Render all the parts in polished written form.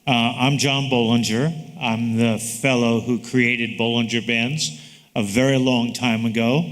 I'm John Bollinger. I'm the fellow who created Bollinger Bands a very long time ago.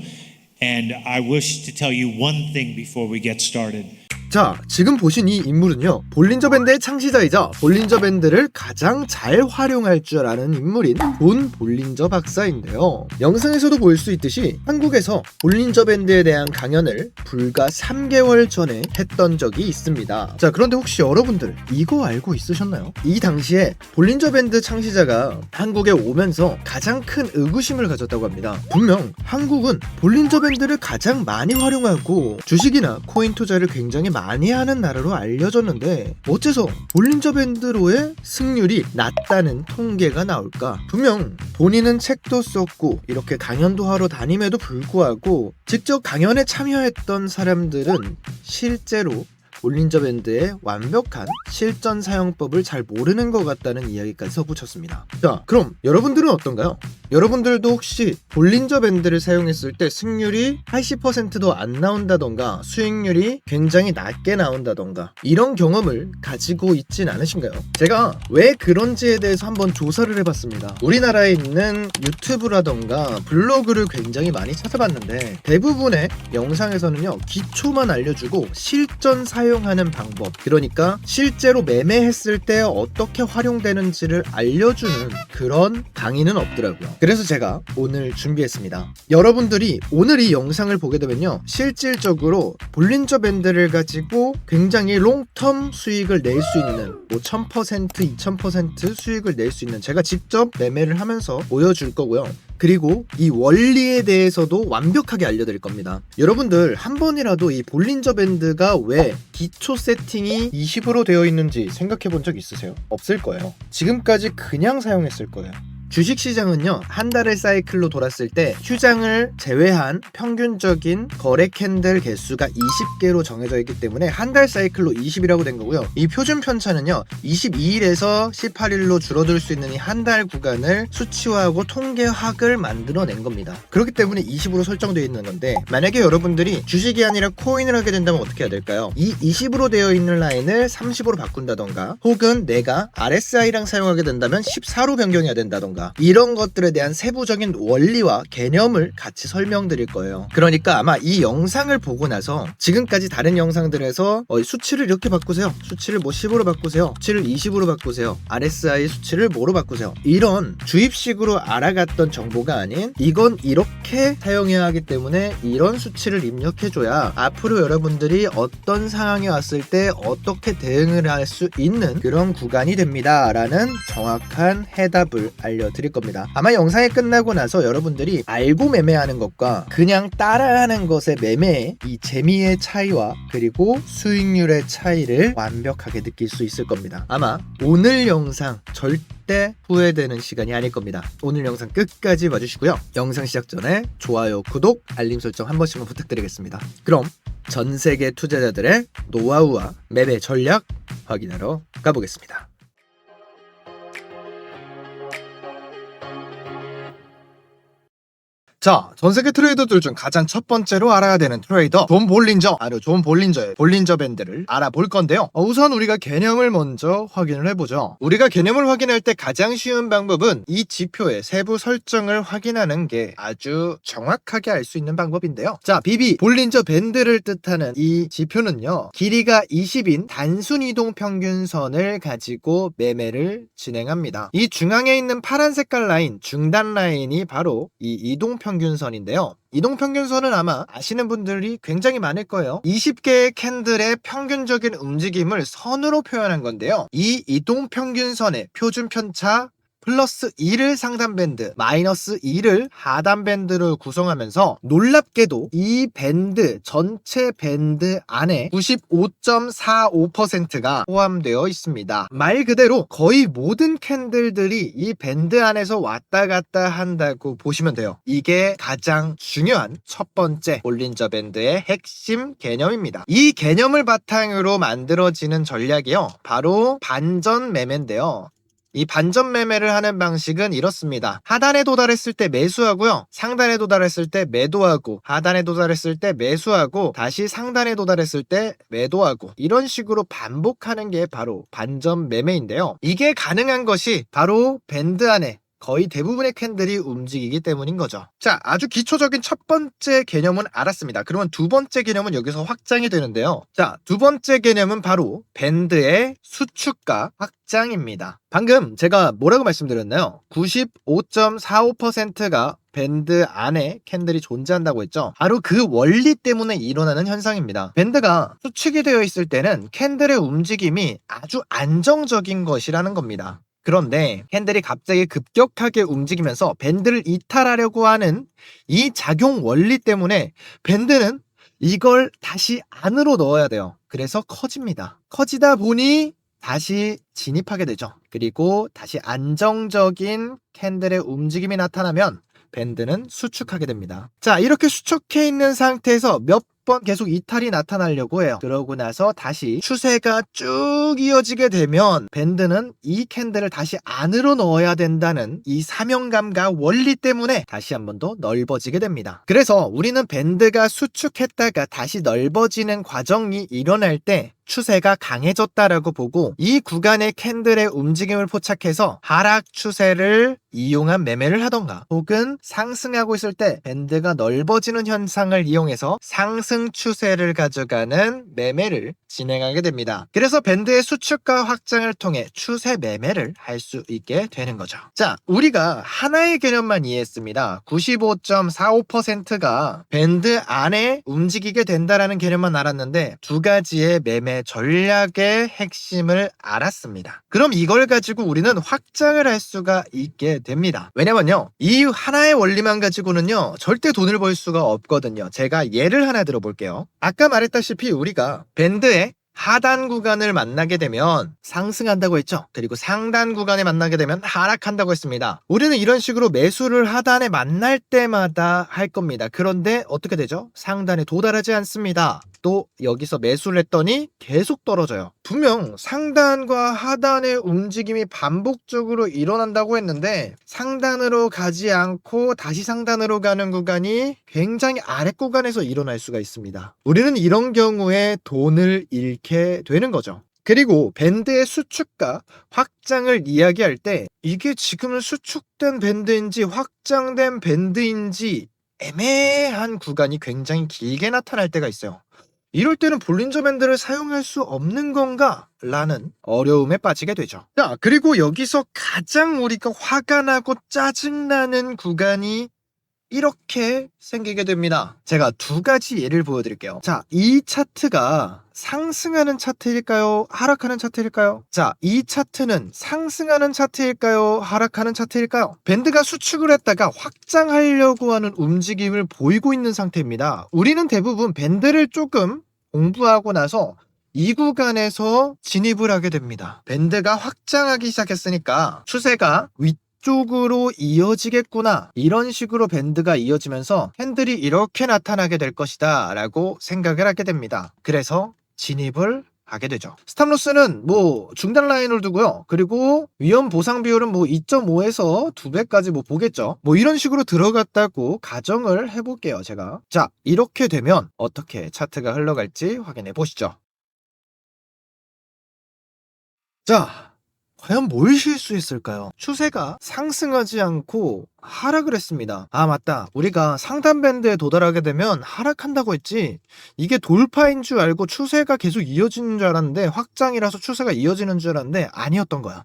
And I wish to tell you one thing before we get started. 자, 지금 보신 이 인물은요, 볼린저 밴드의 창시자이자 볼린저 밴드를 가장 잘 활용할 줄 아는 인물인 존 볼린저 박사인데요. 영상에서도 볼 수 있듯이 한국에서 볼린저 밴드에 대한 강연을 불과 3개월 전에 했던 적이 있습니다. 자, 그런데 혹시 여러분들 이거 알고 있으셨나요? 이 당시에 볼린저 밴드 창시자가 한국에 오면서 가장 큰 의구심을 가졌다고 합니다. 분명 한국은 볼린저 밴드를 가장 많이 활용하고 주식이나 코인 투자를 굉장히 많이 하는 나라로 알려졌는데 어째서 볼린저 밴드로의 승률이 낮다는 통계가 나올까? 분명 본인은 책도 썼고 이렇게 강연도 하러 다님에도 불구하고 직접 강연에 참여했던 사람들은 실제로 볼린저 밴드의 완벽한 실전 사용법을 잘 모르는 것 같다는 이야기까지 덧붙였습니다. 자, 그럼 여러분들은 어떤가요? 여러분들도 혹시 볼린저 밴드를 사용했을 때 승률이 80%도 안 나온다던가 수익률이 굉장히 낮게 나온다던가 이런 경험을 가지고 있진 않으신가요? 제가 왜 그런지에 대해서 한번 조사를 해봤습니다. 우리나라에 있는 유튜브라던가 블로그를 굉장히 많이 찾아봤는데 대부분의 영상에서는요, 기초만 알려주고 실전 사용하는 방법, 그러니까 실제로 매매했을 때 어떻게 활용되는지를 알려주는 그런 강의는 없더라고요. 그래서 제가 오늘 준비했습니다. 여러분들이 오늘 이 영상을 보게 되면요, 실질적으로 볼린저 밴드를 가지고 굉장히 롱텀 수익을 낼 수 있는 1000%, 2000% 수익을 낼 수 있는, 제가 직접 매매를 하면서 보여줄 거고요. 그리고 이 원리에 대해서도 완벽하게 알려드릴 겁니다. 여러분들 한 번이라도 이 볼린저 밴드가 왜 기초 세팅이 20으로 되어 있는지 생각해 본 적 있으세요? 없을 거예요. 지금까지 그냥 사용했을 거예요. 주식시장은요, 한 달의 사이클로 돌았을 때 휴장을 제외한 평균적인 거래 캔들 개수가 20개로 정해져 있기 때문에 한 달 사이클로 20이라고 된 거고요. 이 표준 편차는요, 22일에서 18일로 줄어들 수 있는 이 한 달 구간을 수치화하고 통계학을 만들어낸 겁니다. 그렇기 때문에 20으로 설정되어 있는 건데, 만약에 여러분들이 주식이 아니라 코인을 하게 된다면 어떻게 해야 될까요? 이 20으로 되어 있는 라인을 30으로 바꾼다던가, 혹은 내가 RSI랑 사용하게 된다면 14로 변경해야 된다던가, 이런 것들에 대한 세부적인 원리와 개념을 같이 설명드릴 거예요. 그러니까 아마 이 영상을 보고 나서 지금까지 다른 영상들에서 수치를 이렇게 바꾸세요, 수치를 뭐 10으로 바꾸세요, 수치를 20으로 바꾸세요, RSI 수치를 뭐로 바꾸세요, 이런 주입식으로 알아갔던 정보가 아닌, 이건 이렇게 사용해야 하기 때문에 이런 수치를 입력해줘야 앞으로 여러분들이 어떤 상황이 왔을 때 어떻게 대응을 할 수 있는 그런 구간이 됩니다 라는 정확한 해답을 드릴 겁니다. 아마 영상이 끝나고 나서 여러분들이 알고 매매하는 것과 그냥 따라하는 것의 매매의 이 재미의 차이와 그리고 수익률의 차이를 완벽하게 느낄 수 있을 겁니다. 아마 오늘 영상 절대 후회되는 시간이 아닐 겁니다. 오늘 영상 끝까지 봐주시고요. 영상 시작 전에 좋아요, 구독, 알림 설정 한 번씩만 부탁드리겠습니다. 그럼 전 세계 투자자들의 노하우와 매매 전략 확인하러 가보겠습니다. 자, 전세계 트레이더들 중 가장 첫 번째로 알아야 되는 트레이더 존 볼린저, 존 볼린저의 볼린저 밴드를 알아볼 건데요. 우선 우리가 개념을 먼저 확인을 해보죠. 우리가 개념을 확인할 때 가장 쉬운 방법은 이 지표의 세부 설정을 확인하는 게 아주 정확하게 알 수 있는 방법인데요. 자, BB, 볼린저 밴드를 뜻하는 이 지표는요, 길이가 20인 단순 이동 평균선을 가지고 매매를 진행합니다. 이 중앙에 있는 파란 색깔 라인, 중단 라인이 바로 이 이동 평균선인데요. 이동평균선은 아마 아시는 분들이 굉장히 많을 거예요. 20개의 캔들의 평균적인 움직임을 선으로 표현한 건데요. 이 이동평균선의 표준 편차 플러스 2를 상단 밴드, 마이너스 2를 하단 밴드로 구성하면서 놀랍게도 이 밴드, 전체 밴드 안에 95.45%가 포함되어 있습니다. 말 그대로 거의 모든 캔들들이 이 밴드 안에서 왔다 갔다 한다고 보시면 돼요. 이게 가장 중요한 첫 번째 볼린저 밴드의 핵심 개념입니다. 이 개념을 바탕으로 만들어지는 전략이요, 바로 반전 매매인데요. 이 반전 매매를 하는 방식은 이렇습니다. 하단에 도달했을 때 매수하고요. 상단에 도달했을 때 매도하고, 하단에 도달했을 때 매수하고, 다시 상단에 도달했을 때 매도하고, 이런 식으로 반복하는 게 바로 반전 매매인데요. 이게 가능한 것이 바로 밴드 안에 거의 대부분의 캔들이 움직이기 때문인 거죠. 자, 아주 기초적인 첫 번째 개념은 알았습니다. 그러면 두 번째 개념은 여기서 확장이 되는데요. 자, 두 번째 개념은 바로 밴드의 수축과 확장입니다. 방금 제가 뭐라고 말씀드렸나요? 95.45%가 밴드 안에 캔들이 존재한다고 했죠. 바로 그 원리 때문에 일어나는 현상입니다. 밴드가 수축이 되어 있을 때는 캔들의 움직임이 아주 안정적인 것이라는 겁니다. 그런데 캔들이 갑자기 급격하게 움직이면서 밴드를 이탈하려고 하는 이 작용 원리 때문에 밴드는 이걸 다시 안으로 넣어야 돼요. 그래서 커집니다. 커지다 보니 다시 진입하게 되죠. 그리고 다시 안정적인 캔들의 움직임이 나타나면 밴드는 수축하게 됩니다. 자, 이렇게 수축해 있는 상태에서 몇 번 계속 이탈이 나타나려고 해요. 그러고 나서 다시 추세가 쭉 이어지게 되면 밴드는 이 캔들을 다시 안으로 넣어야 된다는 이 사명감과 원리 때문에 다시 한 번 더 넓어지게 됩니다. 그래서 우리는 밴드가 수축했다가 다시 넓어지는 과정이 일어날 때 추세가 강해졌다라고 보고 이 구간의 캔들의 움직임을 포착해서 하락 추세를 이용한 매매를 하던가 혹은 상승하고 있을 때 밴드가 넓어지는 현상을 이용해서 상승 추세를 가져가는 매매를 진행하게 됩니다. 그래서 밴드의 수축과 확장을 통해 추세 매매를 할 수 있게 되는 거죠. 자, 우리가 하나의 개념만 이해했습니다. 95.45%가 밴드 안에 움직이게 된다라는 개념만 알았는데 두 가지의 매매 전략의 핵심을 알았습니다. 그럼 이걸 가지고 우리는 확장을 할 수가 있게 됩니다. 왜냐면요, 이 하나의 원리만 가지고는요 절대 돈을 벌 수가 없거든요. 제가 예를 하나 들어볼게요. 아까 말했다시피 우리가 밴드의 하단 구간을 만나게 되면 상승한다고 했죠. 그리고 상단 구간에 만나게 되면 하락한다고 했습니다. 우리는 이런 식으로 매수를 하단에 만날 때마다 할 겁니다. 그런데 어떻게 되죠? 상단에 도달하지 않습니다. 또 여기서 매수를 했더니 계속 떨어져요. 분명 상단과 하단의 움직임이 반복적으로 일어난다고 했는데 상단으로 가지 않고 다시 상단으로 가는 구간이 굉장히 아래 구간에서 일어날 수가 있습니다. 우리는 이런 경우에 돈을 잃게 되는 거죠. 그리고 밴드의 수축과 확장을 이야기할 때 이게 지금은 수축된 밴드인지 확장된 밴드인지 애매한 구간이 굉장히 길게 나타날 때가 있어요. 이럴 때는 볼린저 밴드를 사용할 수 없는 건가? 라는 어려움에 빠지게 되죠. 자, 그리고 여기서 가장 우리가 화가 나고 짜증나는 구간이 이렇게 생기게 됩니다. 제가 두 가지 예를 보여드릴게요. 자, 이 차트가 상승하는 차트일까요? 하락하는 차트일까요? 자, 이 차트는 상승하는 차트일까요? 하락하는 차트일까요? 밴드가 수축을 했다가 확장하려고 하는 움직임을 보이고 있는 상태입니다. 우리는 대부분 밴드를 조금 공부하고 나서 이 구간에서 진입을 하게 됩니다. 밴드가 확장하기 시작했으니까 추세가 쪽으로 이어지겠구나, 이런 식으로 밴드가 이어지면서 캔들이 이렇게 나타나게 될 것이다 라고 생각을 하게 됩니다. 그래서 진입을 하게 되죠. 스탑로스는 뭐 중단 라인을 두고요. 그리고 위험 보상 비율은 뭐 2.5에서 2배까지 뭐 보겠죠. 뭐 이런 식으로 들어갔다고 가정을 해볼게요, 제가. 자, 이렇게 되면 어떻게 차트가 흘러갈지 확인해 보시죠. 자, 과연 뭘 실수했을까요? 추세가 상승하지 않고 하락을 했습니다. 아, 맞다. 우리가 상단 밴드에 도달하게 되면 하락한다고 했지. 이게 돌파인 줄 알고 추세가 계속 이어지는 줄 알았는데, 확장이라서 추세가 이어지는 줄 알았는데 아니었던 거야.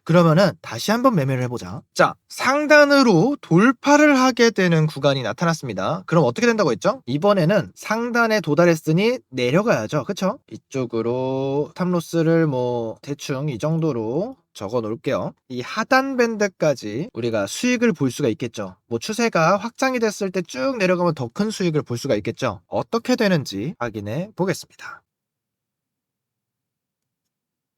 그러면은 다시 한번 매매를 해보자. 자, 상단으로 돌파를 하게 되는 구간이 나타났습니다. 그럼 어떻게 된다고 했죠? 이번에는 상단에 도달했으니 내려가야죠. 그쵸? 이쪽으로 탑로스를 뭐 대충 이 정도로 적어 놓을게요. 이 하단 밴드까지 우리가 수익을 볼 수가 있겠죠. 뭐 추세가 확장이 됐을 때 쭉 내려가면 더 큰 수익을 볼 수가 있겠죠. 어떻게 되는지 확인해 보겠습니다.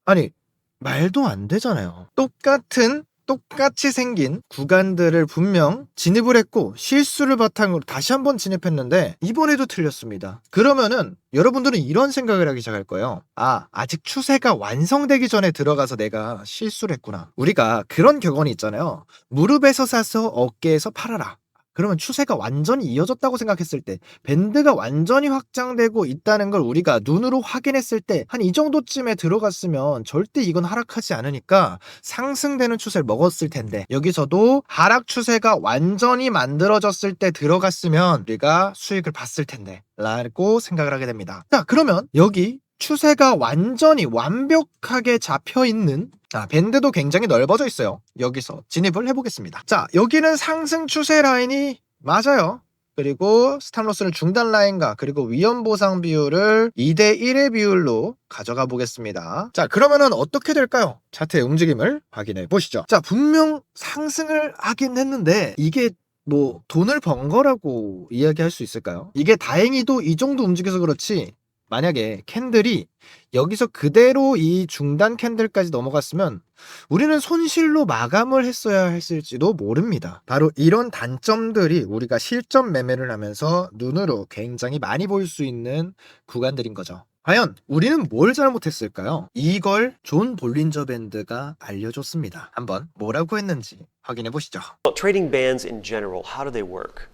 아니, 말도 안 되잖아요. 똑같은 똑같이 생긴 구간들을 분명 진입을 했고 실수를 바탕으로 다시 한번 진입했는데 이번에도 틀렸습니다. 그러면은 여러분들은 이런 생각을 하기 시작할 거예요. 아직 추세가 완성되기 전에 들어가서 내가 실수를 했구나. 우리가 그런 격언이 있잖아요. 무릎에서 사서 어깨에서 팔아라. 그러면 추세가 완전히 이어졌다고 생각했을 때, 밴드가 완전히 확장되고 있다는 걸 우리가 눈으로 확인했을 때 한 이 정도쯤에 들어갔으면 절대 이건 하락하지 않으니까 상승되는 추세를 먹었을 텐데, 여기서도 하락 추세가 완전히 만들어졌을 때 들어갔으면 우리가 수익을 봤을 텐데 라고 생각을 하게 됩니다. 자, 그러면 여기 추세가 완전히 완벽하게 잡혀있는 밴드도 굉장히 넓어져 있어요. 여기서 진입을 해보겠습니다. 자, 여기는 상승 추세 라인이 맞아요. 그리고 스탑로스는 중단 라인과 그리고 위험 보상 비율을 2대1의 비율로 가져가 보겠습니다. 자, 그러면은 어떻게 될까요? 차트의 움직임을 확인해 보시죠. 자, 분명 상승을 하긴 했는데 이게 뭐 돈을 번 거라고 이야기할 수 있을까요? 이게 다행히도 이 정도 움직여서 그렇지, 만약에 캔들이 여기서 그대로 이 중단 캔들까지 넘어갔으면 우리는 손실로 마감을 했어야 했을지도 모릅니다. 바로 이런 단점들이 우리가 실전 매매를 하면서 눈으로 굉장히 많이 볼 수 있는 구간들인 거죠. 과연 우리는 뭘 잘못했을까요? 이걸 존 볼린저 밴드가 알려줬습니다. 한번 뭐라고 했는지 확인해 보시죠. Well, trading bands in general, how do they work?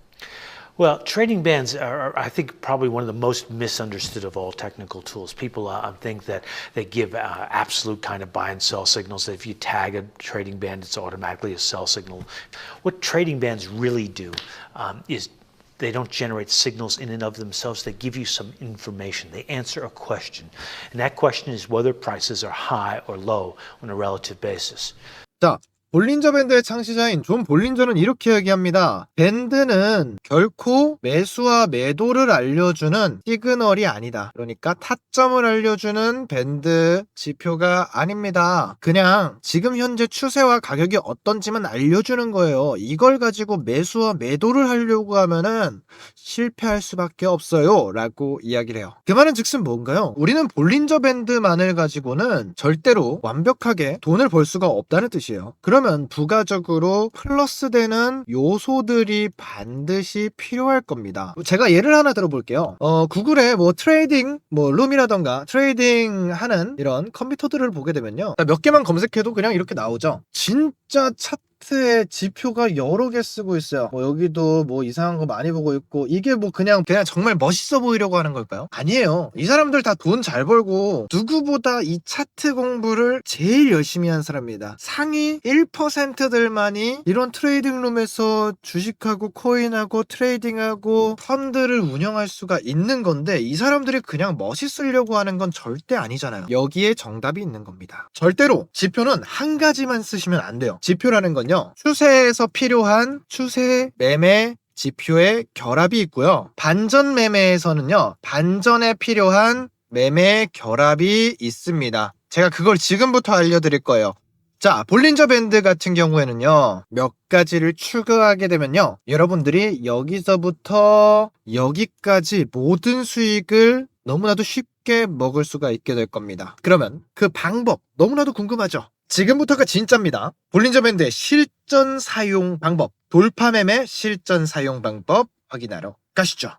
Well, trading bands are, I think, probably one of the most misunderstood of all technical tools. People think that they give absolute kind of buy and sell signals, that if you tag a trading band, it's automatically a sell signal. What trading bands really do is they don't generate signals in and of themselves. They give you some information. They answer a question. And that question is whether prices are high or low on a relative basis. 자, 볼린저 밴드의 창시자인 존 볼린저는 이렇게 얘기합니다. 밴드는 결코 매수와 매도를 알려주는 시그널이 아니다. 그러니까 타점을 알려주는 밴드 지표가 아닙니다. 그냥 지금 현재 추세와 가격이 어떤지만 알려주는 거예요. 이걸 가지고 매수와 매도를 하려고 하면은 실패할 수밖에 없어요 라고 이야기를 해요. 그 말은 즉슨 뭔가요? 우리는 볼린저 밴드만을 가지고는 절대로 완벽하게 돈을 벌 수가 없다는 뜻이에요. 그러면 부가적으로 플러스 되는 요소들이 반드시 필요할 겁니다. 제가 예를 하나 들어볼게요. 구글에 뭐 트레이딩 룸이라던가 트레이딩 하는 이런 컴퓨터들을 보게 되면요, 몇 개만 검색해도 그냥 이렇게 나오죠. 진짜 차트에 지표가 여러 개 쓰고 있어요. 여기도 뭐 이상한 거 많이 보고 있고, 이게 뭐 그냥 정말 멋있어 보이려고 하는 걸까요? 아니에요. 이 사람들 다 돈 잘 벌고 누구보다 이 차트 공부를 제일 열심히 한 사람입니다. 상위 1%들만이 이런 트레이딩 룸에서 주식하고 코인하고 트레이딩하고 펀드를 운영할 수가 있는 건데, 이 사람들이 그냥 멋있으려고 하는 건 절대 아니잖아요. 여기에 정답이 있는 겁니다. 절대로 지표는 한 가지만 쓰시면 안 돼요. 지표라는 건요, 추세에서 필요한 추세 매매 지표의 결합이 있고요, 반전 매매에서는요 반전에 필요한 매매 결합이 있습니다. 제가 그걸 지금부터 알려드릴 거예요. 자, 볼린저 밴드 같은 경우에는요, 몇 가지를 추가하게 되면요, 여러분들이 여기서부터 여기까지 모든 수익을 너무나도 쉽게 먹을 수가 있게 될 겁니다. 그러면 그 방법 너무나도 궁금하죠? 지금부터가 진짜입니다. 볼린저 밴드의 실전 사용 방법, 돌파 매매 실전 사용 방법 확인하러 가시죠.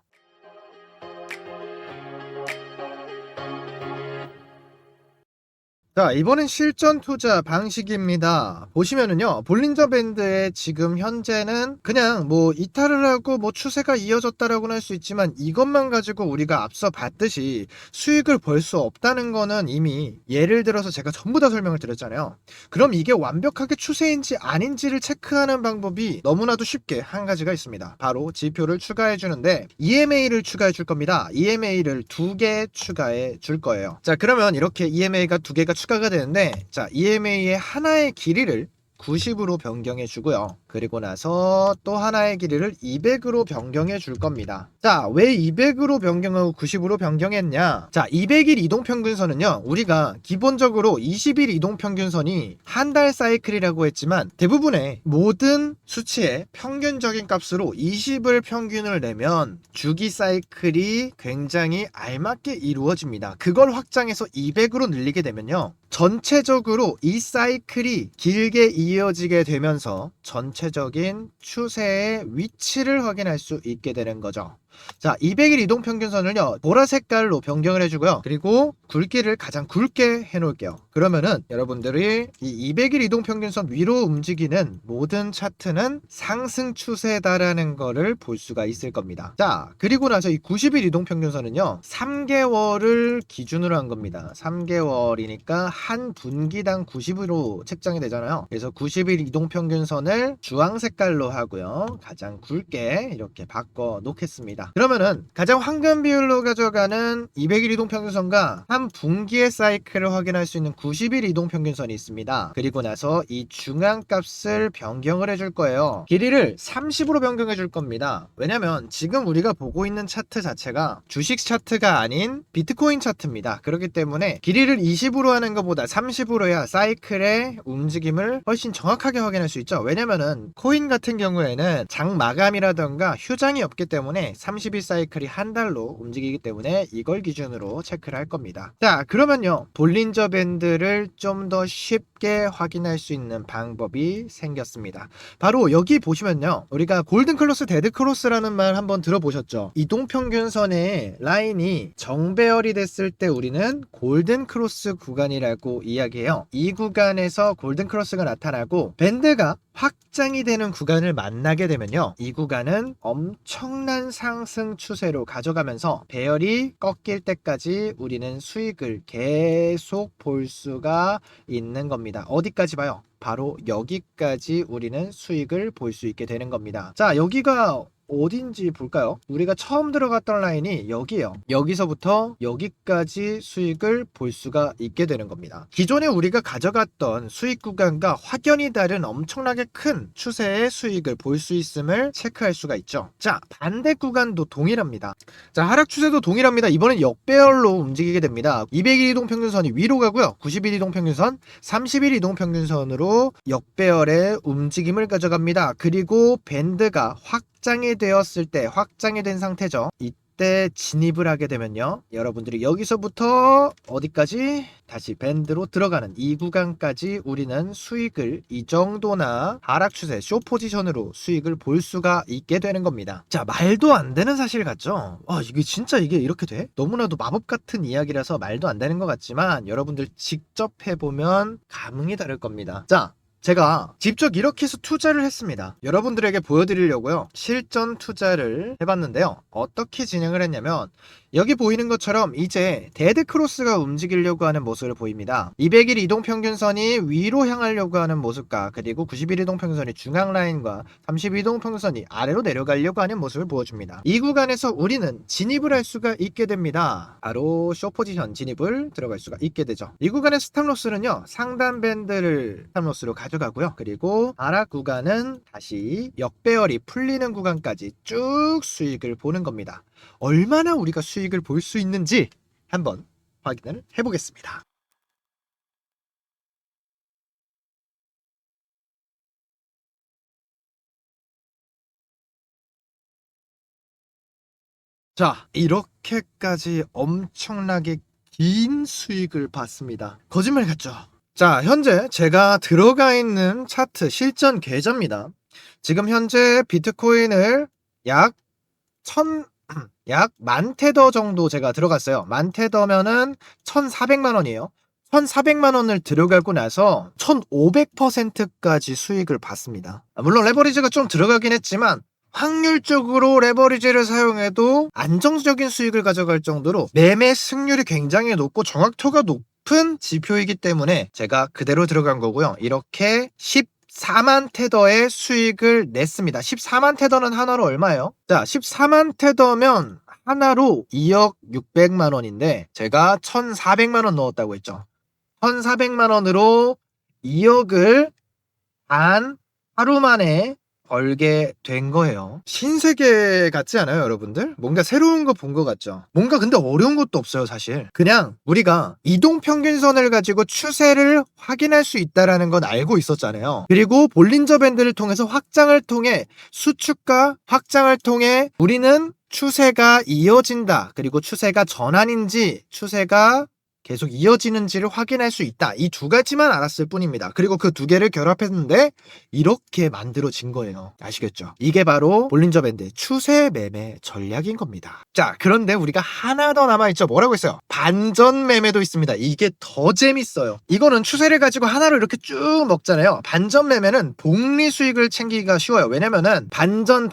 자, 이번엔 실전 투자 방식입니다. 보시면은요, 볼린저 밴드의 지금 현재는 그냥 뭐 이탈을 하고 뭐 추세가 이어졌다라고는 할 수 있지만, 이것만 가지고 우리가 앞서 봤듯이 수익을 벌 수 없다는 거는 이미 예를 들어서 제가 전부 다 설명을 드렸잖아요. 그럼 이게 완벽하게 추세인지 아닌지를 체크하는 방법이 너무나도 쉽게 한 가지가 있습니다. 바로 지표를 추가해 주는데 EMA를 추가해 줄 겁니다. EMA를 2개 추가해 줄 거예요. 자, 그러면 이렇게 EMA가 2개가 추가가 되는데, 자, EMA의 하나의 길이를 90으로 변경해 주고요. 그리고 나서 또 하나의 길이를 200으로 변경해 줄 겁니다. 자, 왜 200으로 변경하고 90으로 변경했냐? 자, 200일 이동평균선은요, 우리가 기본적으로 20일 이동평균선이 한 달 사이클이라고 했지만 대부분의 모든 수치의 평균적인 값으로 20을 평균을 내면 주기 사이클이 굉장히 알맞게 이루어집니다. 그걸 확장해서 200으로 늘리게 되면요, 전체적으로 이 사이클이 길게 이어지게 되면서 전체적인 추세의 위치를 확인할 수 있게 되는 거죠. 자, 200일 이동평균선을요, 보라 색깔로 변경을 해주고요. 그리고 굵기를 가장 굵게 해놓을게요. 그러면은 여러분들이 이 200일 이동평균선 위로 움직이는 모든 차트는 상승 추세다라는 거를 볼 수가 있을 겁니다. 자, 그리고 나서 이 90일 이동평균선은요, 3개월을 기준으로 한 겁니다. 3개월이니까 한 분기당 90으로 책정이 되잖아요. 그래서 90일 이동평균선을 주황 색깔로 하고요, 가장 굵게 이렇게 바꿔 놓겠습니다. 그러면은 가장 황금 비율로 가져가는 200일 이동평균선과 한 분기의 사이클을 확인할 수 있는 90일 이동평균선이 있습니다. 그리고 나서 이 중앙값을 변경을 해줄 거예요. 길이를 30으로 변경해 줄 겁니다. 왜냐면 지금 우리가 보고 있는 차트 자체가 주식 차트가 아닌 비트코인 차트입니다. 그렇기 때문에 길이를 20으로 하는 것보다 30으로 해야 사이클의 움직임을 훨씬 정확하게 확인할 수 있죠. 왜냐면은 코인 같은 경우에는 장 마감이라던가 휴장이 없기 때문에 30일 사이클이 한 달로 움직이기 때문에 이걸 기준으로 체크를 할 겁니다. 자, 그러면요, 볼린저 밴드를 좀 더 쉽게 확인할 수 있는 방법이 생겼습니다. 바로 여기 보시면요, 우리가 골든 크로스, 데드 크로스라는 말 한번 들어보셨죠? 이동평균선의 라인이 정배열이 됐을 때 우리는 골든 크로스 구간이라고 이야기해요. 이 구간에서 골든 크로스가 나타나고 밴드가 확장이 되는 구간을 만나게 되면요, 이 구간은 엄청난 상승 추세로 가져가면서 배열이 꺾일 때까지 우리는 수익을 계속 볼 수가 있는 겁니다. 어디까지 봐요? 바로 여기까지 우리는 수익을 볼 수 있게 되는 겁니다. 자, 여기가 어딘지 볼까요? 우리가 처음 들어갔던 라인이 여기예요. 여기서부터 여기까지 수익을 볼 수가 있게 되는 겁니다. 기존에 우리가 가져갔던 수익 구간과 확연히 다른 엄청나게 큰 추세의 수익을 볼 수 있음을 체크할 수가 있죠. 자, 반대 구간도 동일합니다. 자, 하락 추세도 동일합니다. 이번엔 역배열로 움직이게 됩니다. 200일 이동평균선이 위로 가고요, 90일 이동평균선, 30일 이동평균선으로 역배열의 움직임을 가져갑니다. 그리고 밴드가 확장이 되었을 때, 확장이 된 상태죠. 이때 진입을 하게 되면요, 여러분들이 여기서부터 어디까지? 다시 밴드로 들어가는 이 구간까지 우리는 수익을 이 정도나 하락 추세 쇼 포지션으로 수익을 볼 수가 있게 되는 겁니다. 자, 말도 안 되는 사실 같죠? 이게 진짜 이게 이렇게 돼? 너무나도 마법 같은 이야기라서 말도 안 되는 것 같지만 여러분들 직접 해보면 감흥이 다를 겁니다. 자, 제가 직접 이렇게 해서 투자를 했습니다. 여러분들에게 보여드리려고요, 실전 투자를 해봤는데요, 어떻게 진행을 했냐면 여기 보이는 것처럼 이제 데드 크로스가 움직이려고 하는 모습을 보입니다. 200일 이동평균선이 위로 향하려고 하는 모습과 그리고 90일 이동평균선이 중앙 라인과 30일 이동평균선이 아래로 내려가려고 하는 모습을 보여줍니다. 이 구간에서 우리는 진입을 할 수가 있게 됩니다. 바로 쇼 포지션 진입을 들어갈 수가 있게 되죠. 이 구간의 스탑로스는요, 상단 밴드를 스탑로스로 가져가고요, 그리고 하락 구간은 다시 역배열이 풀리는 구간까지 쭉 수익을 보는 겁니다. 얼마나 우리가 수익을 볼 수 있는지 한번 확인을 해보겠습니다. 자, 이렇게까지 엄청나게 긴 수익을 봤습니다. 거짓말 같죠? 자, 현재 제가 들어가 있는 차트 실전 계좌입니다. 지금 현재 비트코인을 약 1000테더 정도 제가 들어갔어요. 1000테더면은 1400만 원이에요. 1400만 원을 들어가고 나서 1500%까지 수익을 봤습니다. 물론 레버리지가 좀 들어가긴 했지만 확률적으로 레버리지를 사용해도 안정적인 수익을 가져갈 정도로 매매 승률이 굉장히 높고 정확도가 높은 지표이기 때문에 제가 그대로 들어간 거고요. 이렇게 14만 테더의 수익을 냈습니다. 14만 테더는 하나로 얼마예요? 자, 14만 테더면 하나로 2억 600만 원인데 제가 1400만 원 넣었다고 했죠. 1400만 원으로 2억을 단 하루 만에 걸게 된 거예요. 신세계 같지 않아요, 여러분들? 뭔가 새로운 거 본 것 같죠? 뭔가 근데 어려운 것도 없어요, 사실. 그냥 우리가 이동평균선을 가지고 추세를 확인할 수 있다라는 건 알고 있었잖아요. 그리고 볼린저 밴드를 통해서 확장을 통해 수축과 확장을 통해 우리는 추세가 이어진다. 그리고 추세가 전환인지 추세가 계속 이어지는지를 확인할 수 있다. 이 두 가지만 알았을 뿐입니다. 그리고 그 두 개를 결합했는데 이렇게 만들어진 거예요. 아시겠죠? 이게 바로 볼린저 밴드의 추세 매매 전략인 겁니다. 자, 그런데 우리가 하나 더 남아있죠. 뭐라고 했어요? 반전 매매도 있습니다. 이게 더 재밌어요. 이거는 추세를 가지고 하나로 이렇게 쭉 먹잖아요. 반전 매매는 복리 수익을 챙기기가 쉬워요. 왜냐면은 반전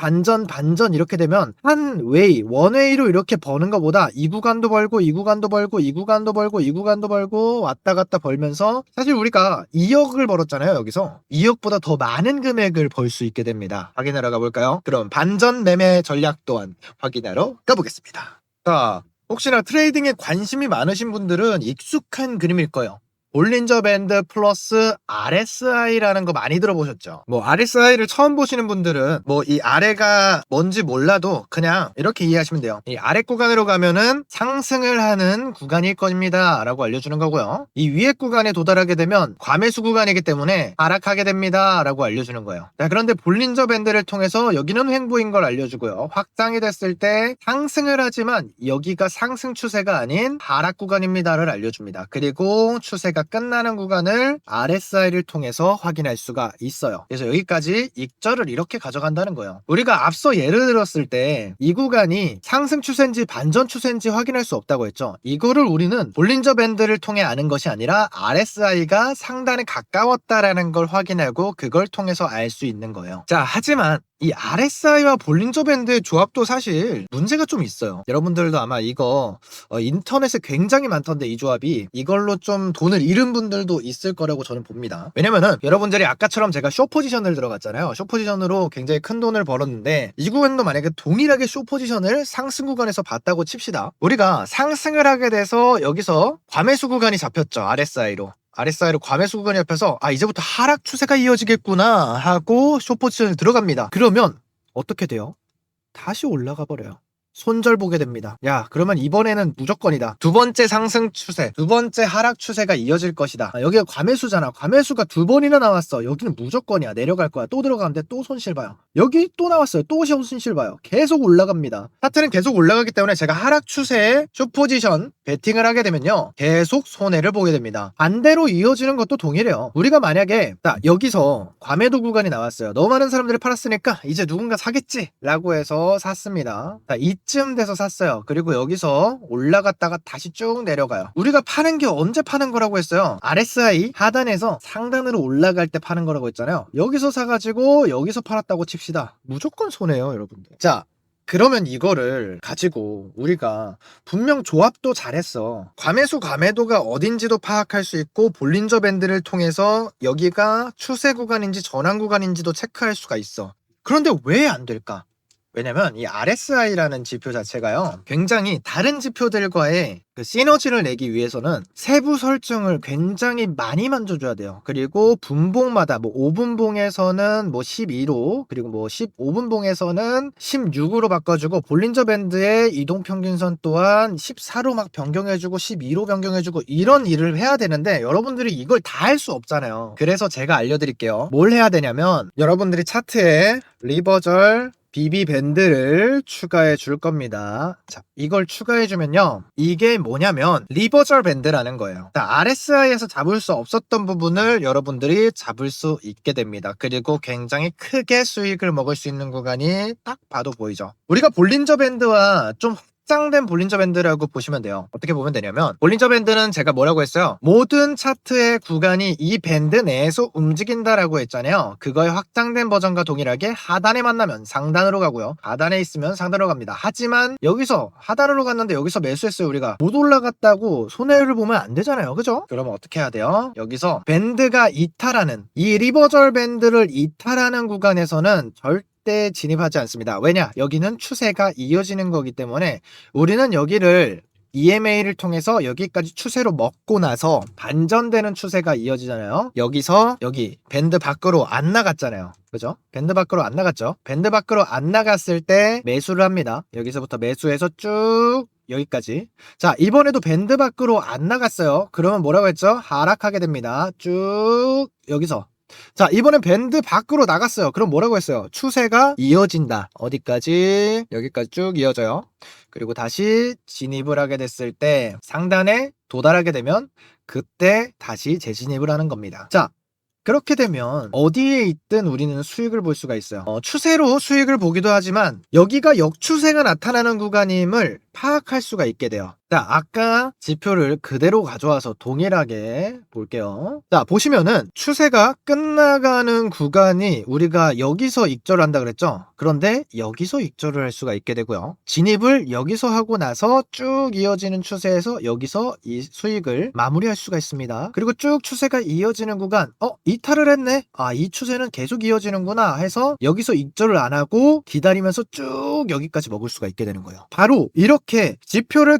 이렇게 되면 한 웨이, 원웨이로 이렇게 버는 것보다 이 구간도 벌고 이 구간도 벌고 이 구간도 벌고 이 구간도 벌고 왔다 갔다 벌면서 사실 우리가 2억을 벌었잖아요. 여기서 2억보다 더 많은 금액을 벌 수 있게 됩니다. 확인하러 가볼까요? 그럼 반전 매매 전략 또한 확인하러 가보겠습니다. 자, 혹시나 트레이딩에 관심이 많으신 분들은 익숙한 그림일 거예요. 볼린저 밴드 플러스 RSI라는 거 많이 들어보셨죠? 뭐 RSI를 처음 보시는 분들은 뭐 이 아래가 뭔지 몰라도 그냥 이렇게 이해하시면 돼요. 이 아래 구간으로 가면은 상승을 하는 구간일 겁니다 라고 알려주는 거고요. 이 위에 구간에 도달하게 되면 과매수 구간이기 때문에 하락하게 됩니다 라고 알려주는 거예요. 자, 그런데 볼린저 밴드를 통해서 여기는 횡보인 걸 알려주고요. 확장이 됐을 때 상승을 하지만 여기가 상승 추세가 아닌 하락 구간입니다를 알려줍니다. 그리고 추세가 끝나는 구간을 RSI를 통해서 확인할 수가 있어요. 그래서 여기까지 익절을 이렇게 가져간다는 거예요. 우리가 앞서 예를 들었을 때 이 구간이 상승 추세인지 반전 추세인지 확인할 수 없다고 했죠. 이거를 우리는 볼린저 밴드를 통해 아는 것이 아니라 RSI가 상단에 가까웠다라는 걸 확인하고 그걸 통해서 알 수 있는 거예요. 자, 하지만 이 RSI와 볼린저 밴드의 조합도 사실 문제가 좀 있어요. 여러분들도 아마 이거 인터넷에 굉장히 많던데 이 조합이 이걸로 좀 돈을 잃은 분들도 있을 거라고 저는 봅니다. 왜냐면은 여러분들이 아까처럼 제가 숏 포지션을 들어갔잖아요. 숏 포지션으로 굉장히 큰 돈을 벌었는데 이 구간도 만약에 동일하게 숏 포지션을 상승 구간에서 봤다고 칩시다. 우리가 상승을 하게 돼서 여기서 과매수 구간이 잡혔죠. RSI로 과매수 구간이 잡혀서 이제부터 하락 추세가 이어지겠구나 하고 숏 포지션을 들어갑니다. 그러면 어떻게 돼요? 다시 올라가 버려요. 손절 보게 됩니다. 야, 그러면 이번에는 무조건이다. 두 번째 상승 추세, 두 번째 하락 추세가 이어질 것이다. 여기가 과매수잖아. 과매수가 두 번이나 나왔어. 여기는 무조건이야. 내려갈 거야. 또 들어가는데 또 손실 봐요. 여기 또 나왔어요. 또 손실 봐요. 계속 올라갑니다. 차트는 계속 올라가기 때문에 제가 하락 추세에 숏 포지션 베팅을 하게 되면요, 계속 손해를 보게 됩니다. 반대로 이어지는 것도 동일해요. 우리가 만약에 여기서 과매도 구간이 나왔어요. 너무 많은 사람들이 팔았으니까 이제 누군가 사겠지 라고 해서 샀습니다. 이쯤 돼서 샀어요. 그리고 여기서 올라갔다가 다시 쭉 내려가요. 우리가 파는 게 언제 파는 거라고 했어요? RSI 하단에서 상단으로 올라갈 때 파는 거라고 했잖아요. 여기서 사가지고 여기서 팔았다고 칩시다. 무조건 손해요, 여러분들. 자, 그러면 이거를 가지고 우리가 분명 조합도 잘했어. 과매수 과매도가 어딘지도 파악할 수 있고 볼린저 밴드를 통해서 여기가 추세 구간인지 전환 구간인지도 체크할 수가 있어. 그런데 왜 안 될까? 왜냐면 이 RSI라는 지표 자체가요, 굉장히 다른 지표들과의 그 시너지를 내기 위해서는 세부 설정을 굉장히 많이 만져줘야 돼요. 그리고 분봉마다 뭐 5분봉에서는 뭐 12로, 그리고 뭐 15분봉에서는 16으로 바꿔주고, 볼린저 밴드의 이동평균선 또한 14로 막 변경해주고 12로 변경해주고 이런 일을 해야 되는데 여러분들이 이걸 다 할 수 없잖아요. 그래서 제가 알려드릴게요. 뭘 해야 되냐면 여러분들이 차트에 리버절 BB 밴드를 추가해 줄 겁니다. 자, 이걸 추가해 주면요, 이게 뭐냐면 리버절 밴드라는 거예요. 자, RSI에서 잡을 수 없었던 부분을 여러분들이 잡을 수 있게 됩니다. 그리고 굉장히 크게 수익을 먹을 수 있는 구간이 딱 봐도 보이죠. 우리가 볼린저 밴드와 좀 확장된 볼린저 밴드라고 보시면 돼요. 어떻게 보면 되냐면, 볼린저 밴드는 제가 뭐라고 했어요? 모든 차트의 구간이 이 밴드 내에서 움직인다라고 했잖아요. 그거의 확장된 버전과 동일하게 하단에 만나면 상단으로 가고요, 하단에 있으면 상단으로 갑니다. 하지만 여기서 하단으로 갔는데 여기서 매수했어요. 우리가 못 올라갔다고 손해를 보면 안 되잖아요. 그죠? 그러면 어떻게 해야 돼요? 여기서 밴드가 이탈하는, 이 리버절 밴드를 이탈하는 구간에서는 절대 진입하지 않습니다. 왜냐? 여기는 추세가 이어지는 거기 때문에 우리는 여기를 EMA를 통해서 여기까지 추세로 먹고 나서 반전되는 추세가 이어지잖아요. 여기서 여기 밴드 밖으로 안 나갔잖아요. 그죠? 밴드 밖으로 안 나갔죠? 밴드 밖으로 안 나갔을 때 매수를 합니다. 여기서부터 매수해서 쭉 여기까지. 자, 이번에도 밴드 밖으로 안 나갔어요. 그러면 뭐라고 했죠? 하락하게 됩니다. 쭉 여기서. 자, 이번엔 밴드 밖으로 나갔어요. 그럼 뭐라고 했어요? 추세가 이어진다. 어디까지? 여기까지 쭉 이어져요. 그리고 다시 진입을 하게 됐을 때 상단에 도달하게 되면 그때 다시 재진입을 하는 겁니다. 자, 그렇게 되면 어디에 있든 우리는 수익을 볼 수가 있어요. 추세로 수익을 보기도 하지만 여기가 역추세가 나타나는 구간임을 파악할 수가 있게 돼요. 자, 아까 지표를 그대로 가져와서 동일하게 볼게요. 자, 보시면은 추세가 끝나가는 구간이 우리가 여기서 익절을 한다 그랬죠? 그런데 여기서 익절을 할 수가 있게 되고요. 진입을 여기서 하고 나서 쭉 이어지는 추세에서 여기서 이 수익을 마무리할 수가 있습니다. 그리고 쭉 추세가 이어지는 구간, 이탈을 했네? 이 추세는 계속 이어지는구나 해서 여기서 익절을 안 하고 기다리면서 쭉 여기까지 먹을 수가 있게 되는 거예요. 바로 이렇게 지표를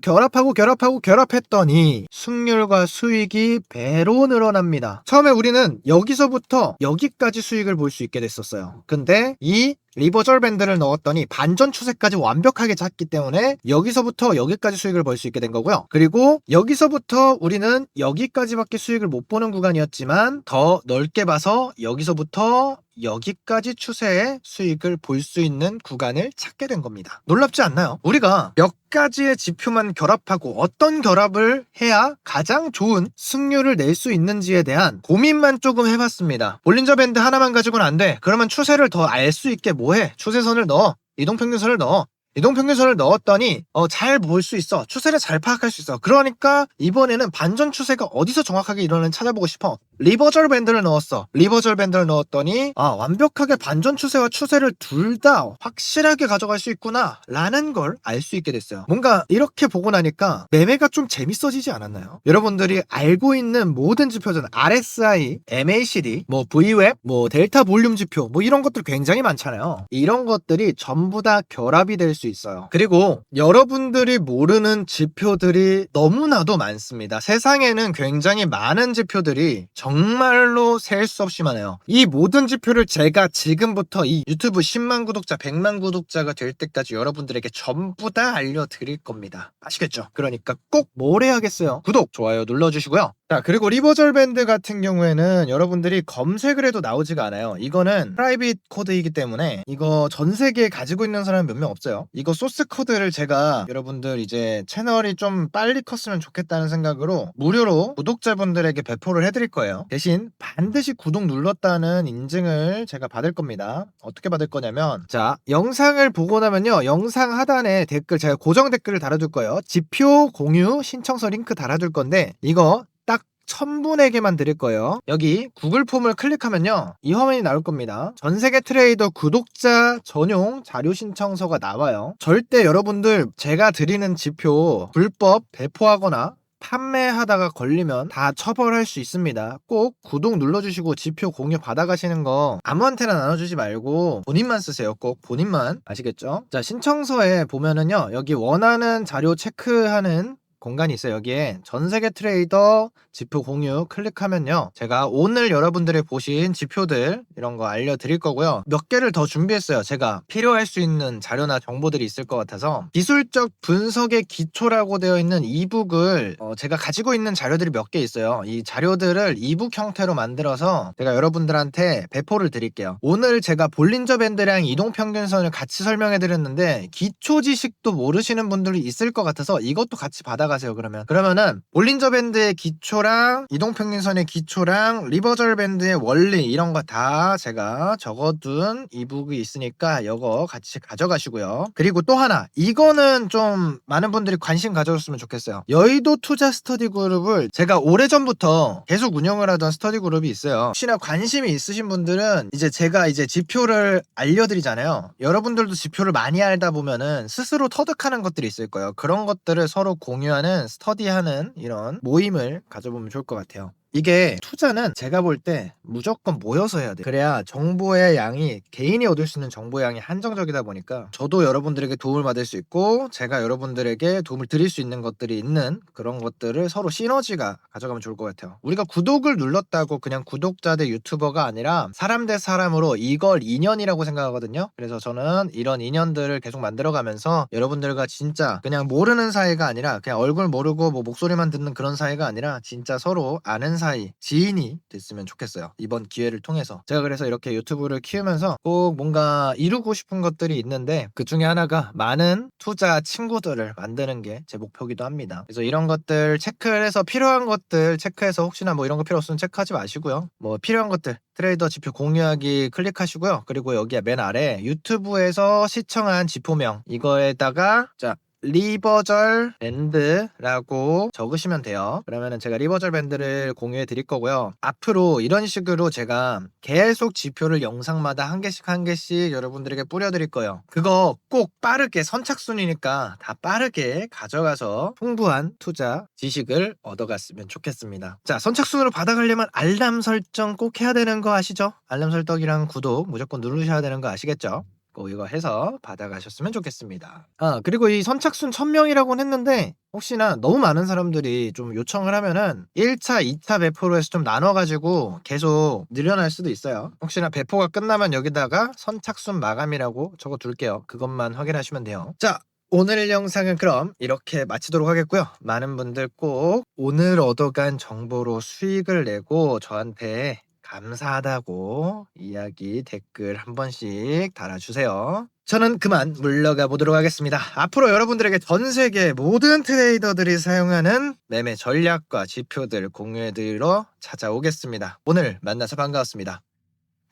결합했더니 승률과 수익이 배로 늘어납니다. 처음에 우리는 여기서부터 여기까지 수익을 볼 수 있게 됐었어요. 근데 이 리버절 밴드를 넣었더니 반전 추세까지 완벽하게 잤기 때문에 여기서부터 여기까지 수익을 볼 수 있게 된 거고요. 그리고 여기서부터 우리는 여기까지밖에 수익을 못 보는 구간이었지만 더 넓게 봐서 여기서부터 여기까지 추세의 수익을 볼 수 있는 구간을 찾게 된 겁니다. 놀랍지 않나요? 우리가 몇 가지의 지표만 결합하고 어떤 결합을 해야 가장 좋은 승률을 낼 수 있는지에 대한 고민만 조금 해봤습니다. 볼린저 밴드 하나만 가지고는 안 돼. 그러면 추세를 더 알 수 있게 뭐해? 추세선을 넣어. 이동평균선을 넣어. 이동평균선을 넣었더니 잘 볼 수 있어. 추세를 잘 파악할 수 있어. 그러니까 이번에는 반전 추세가 어디서 정확하게 일어나는지 찾아보고 싶어. 리버절 밴드를 넣었어. 리버절 밴드를 넣었더니 완벽하게 반전 추세와 추세를 둘 다 확실하게 가져갈 수 있구나 라는 걸 알 수 있게 됐어요. 뭔가 이렇게 보고 나니까 매매가 좀 재밌어지지 않았나요? 여러분들이 알고 있는 모든 지표전 RSI, MACD, VWAP, 델타 볼륨 지표 이런 것들 굉장히 많잖아요. 이런 것들이 전부 다 결합이 될 수 있어요. 그리고 여러분들이 모르는 지표들이 너무나도 많습니다. 세상에는 굉장히 많은 지표들이 정말로 셀 수 없이 많아요. 이 모든 지표를 제가 지금부터 이 유튜브 10만 구독자, 100만 구독자가 될 때까지 여러분들에게 전부 다 알려드릴 겁니다. 아시겠죠? 그러니까 꼭 뭘 해야겠어요? 구독, 좋아요 눌러주시고요. 자, 그리고 리버절 밴드 같은 경우에는 여러분들이 검색을 해도 나오지가 않아요. 이거는 프라이빗 코드이기 때문에 이거 전 세계에 가지고 있는 사람은 몇 명 없어요. 이거 소스 코드를 제가 여러분들 이제 채널이 좀 빨리 컸으면 좋겠다는 생각으로 무료로 구독자분들에게 배포를 해드릴 거예요. 대신 반드시 구독 눌렀다는 인증을 제가 받을 겁니다. 어떻게 받을 거냐면, 자, 영상을 보고 나면요, 영상 하단에 댓글, 제가 고정 댓글을 달아둘 거예요. 지표 공유 신청서 링크 달아둘 건데 이거 딱 1000분에게만 드릴 거예요. 여기 구글 폼을 클릭하면요, 이 화면이 나올 겁니다. 전세계 트레이더 구독자 전용 자료 신청서가 나와요. 절대 여러분들 제가 드리는 지표 불법 배포하거나 판매하다가 걸리면 다 처벌할 수 있습니다. 꼭 구독 눌러주시고 지표 공유 받아가시는 거 아무한테나 나눠주지 말고 본인만 쓰세요. 꼭 본인만. 아시겠죠? 자, 신청서에 보면은요, 여기 원하는 자료 체크하는 공간이 있어요. 여기에 전세계 트레이더 지표 공유 클릭하면요, 제가 오늘 여러분들이 보신 지표들 이런 거 알려드릴 거고요. 몇 개를 더 준비했어요. 제가 필요할 수 있는 자료나 정보들이 있을 것 같아서 기술적 분석의 기초라고 되어 있는 이북을 제가 가지고 있는 자료들이 몇 개 있어요. 이 자료들을 이북 형태로 만들어서 제가 여러분들한테 배포를 드릴게요. 오늘 제가 볼린저 밴드랑 이동평균선을 같이 설명해 드렸는데 기초 지식도 모르시는 분들이 있을 것 같아서 이것도 같이 받아가세요. 그러면은 볼린저 밴드의 기초랑 이동평균선의 기초랑 리버절 밴드의 원리 이런 거 다 제가 적어둔 이북이 있으니까 이거 같이 가져가시고요. 그리고 또 하나, 이거는 좀 많은 분들이 관심 가져줬으면 좋겠어요. 여의도 투자 스터디 그룹을 제가 오래전부터 계속 운영을 하던 스터디 그룹이 있어요. 혹시나 관심이 있으신 분들은 제가 지표를 알려드리잖아요. 여러분들도 지표를 많이 알다 보면은 스스로 터득하는 것들이 있을 거예요. 그런 것들을 서로 공유하는 스터디하는 이런 모임을 가져보면 좋을 것 같아요. 이게 투자는 제가 볼 때 무조건 모여서 해야 돼요. 그래야 정보의 양이, 개인이 얻을 수 있는 정보의 양이 한정적이다 보니까 저도 여러분들에게 도움을 받을 수 있고 제가 여러분들에게 도움을 드릴 수 있는 것들이 있는 그런 것들을 서로 시너지가 가져가면 좋을 것 같아요. 우리가 구독을 눌렀다고 그냥 구독자 대 유튜버가 아니라 사람 대 사람으로 이걸 인연이라고 생각하거든요. 그래서 저는 이런 인연들을 계속 만들어가면서 여러분들과 진짜 그냥 모르는 사이가 아니라 그냥 얼굴 모르고 뭐 목소리만 듣는 그런 사이가 아니라 진짜 서로 아는 사이, 지인이 됐으면 좋겠어요. 이번 기회를 통해서. 제가 그래서 이렇게 유튜브를 키우면서 꼭 뭔가 이루고 싶은 것들이 있는데 그 중에 하나가 많은 투자 친구들을 만드는 게 제 목표기도 합니다. 그래서 이런 것들 체크를 해서 필요한 것들 체크해서 혹시나 뭐 이런 거 필요 없으면 체크하지 마시고요. 뭐 필요한 것들 트레이더 지표 공유하기 클릭하시고요. 그리고 여기 맨 아래 유튜브에서 시청한 지표명 이거에다가 자 리버절 밴드라고 적으시면 돼요. 그러면은 제가 리버절 밴드를 공유해 드릴 거고요. 앞으로 이런 식으로 제가 계속 지표를 영상마다 한 개씩 여러분들에게 뿌려 드릴 거예요. 그거 꼭 빠르게 선착순이니까 다 빠르게 가져가서 풍부한 투자 지식을 얻어갔으면 좋겠습니다. 자, 선착순으로 받아가려면 알람 설정 꼭 해야 되는 거 아시죠? 알람 설정이랑 구독 무조건 누르셔야 되는 거 아시겠죠? 이거 해서 받아가셨으면 좋겠습니다. 그리고 이 선착순 1000명이라고는 했는데 혹시나 너무 많은 사람들이 좀 요청을 하면은 1차, 2차 배포로 해서 좀 나눠가지고 계속 늘어날 수도 있어요. 혹시나 배포가 끝나면 여기다가 선착순 마감이라고 적어둘게요. 그것만 확인하시면 돼요. 자, 오늘 영상은 그럼 이렇게 마치도록 하겠고요. 많은 분들 꼭 오늘 얻어간 정보로 수익을 내고 저한테 감사하다고 이야기 댓글 한 번씩 달아주세요. 저는 그만 물러가 보도록 하겠습니다. 앞으로 여러분들에게 전 세계 모든 트레이더들이 사용하는 매매 전략과 지표들 공유해드리러 찾아오겠습니다. 오늘 만나서 반가웠습니다.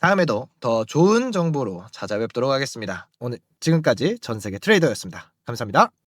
다음에도 더 좋은 정보로 찾아뵙도록 하겠습니다. 오늘 지금까지 전 세계 트레이더였습니다. 감사합니다.